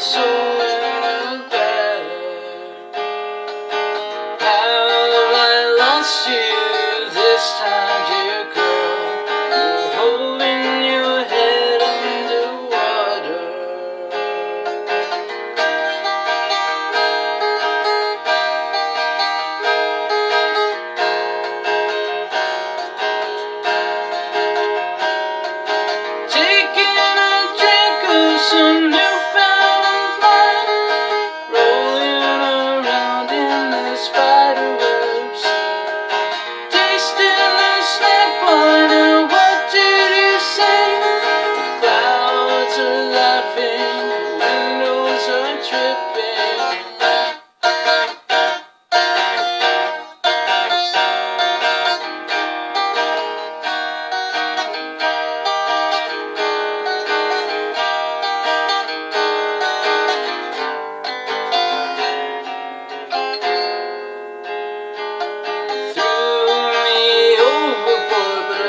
so in the bed. Have I lost you this time, dear girl? You're holding your head underwater. Taking a drink of some newfound fun, rolling around in the spiderwebs, tasting the snack bar. Now what did you say? Clouds are laughing, windows are tripping.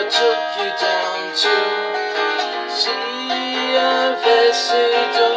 Took you down to see a vessel.